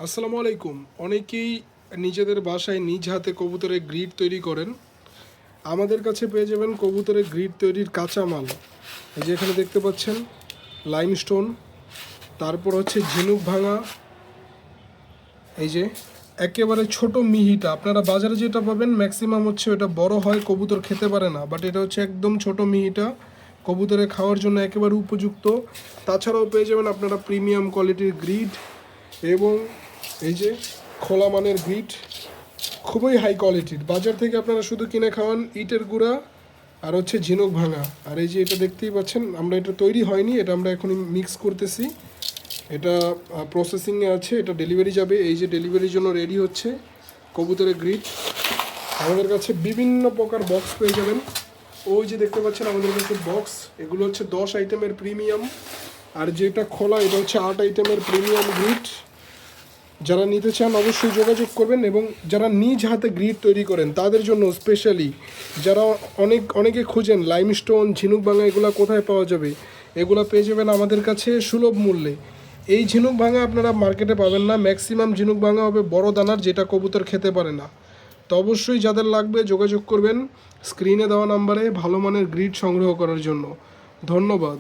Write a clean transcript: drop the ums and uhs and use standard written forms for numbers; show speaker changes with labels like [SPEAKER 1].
[SPEAKER 1] আসসালামু আলাইকুম। অনেকেই নিজেদের বাসায় নিজ হাতে কবুতরের গ্রিড তৈরি করেন। আমাদের কাছে পেয়ে যাবেন কবুতরের গ্রিড তৈরির কাঁচামাল। এই যে এখানে দেখতে পাচ্ছেন লাইমস্টোন, তারপর হচ্ছে ঝিনুক ভাঙা, এই যে একেবারে ছোট মিহিটা। আপনারা বাজারে যেটা পাবেন ম্যাক্সিমাম হচ্ছে ওটা বড় হয়, কবুতর খেতে পারে না, বাট এটা হচ্ছে একদম ছোট মিহিটা, কবুতরে খাওয়ার জন্য একেবারে উপযুক্ত। তাছাড়াও পেয়ে যাবেন আপনারা প্রিমিয়াম কোয়ালিটির গ্রিড এবং এই যে খোলা মানের গ্রিড, খুবই হাই কোয়ালিটির। বাজার থেকে আপনারা শুধু কিনে খাওয়ান ইটের গুঁড়া আর হচ্ছে ঝিনুক ভাঙা। আর এই যে এটা দেখতেই পাচ্ছেন, আমরা এটা তৈরি হয়নি, এটা আমরা এখনই মিক্স করতেছি। এটা প্রসেসিংয়ে আছে, এটা ডেলিভারি যাবে। এই যে ডেলিভারির জন্য রেডি হচ্ছে কবুতরের গ্রিড। আমাদের কাছে বিভিন্ন প্রকার বক্স পেয়ে যাবেন। ওই যে দেখতে পাচ্ছেন আমাদের কাছে বক্স, এগুলো হচ্ছে 10 আইটেমের প্রিমিয়াম, আর যেটা খোলা এটা হচ্ছে 8 আইটেমের প্রিমিয়াম গ্রিড। যারা নিতে চান অবশ্যই যোগাযোগ করবেন। এবং যারা নিজ হাতে গ্রিড তৈরি করেন তাদের জন্য স্পেশালি, যারা অনেকে খুঁজেন লাইমস্টোন, ঝিনুক ভাঙা এগুলো কোথায় পাওয়া যাবে, এগুলো পেয়ে যাবেন আমাদের কাছে সুলভ মূল্যে। এই ঝিনুক ভাঙা আপনারা মার্কেটে পাবেন না, ম্যাক্সিমাম ঝিনুক ভাঙা হবে বড় দানার, যেটা কবুতর খেতে পারে না। তো অবশ্যই যাদের লাগবে যোগাযোগ করবেন স্ক্রিনে দেওয়া নাম্বারে ভালো মানের গ্রিড সংগ্রহ করার জন্য। ধন্যবাদ।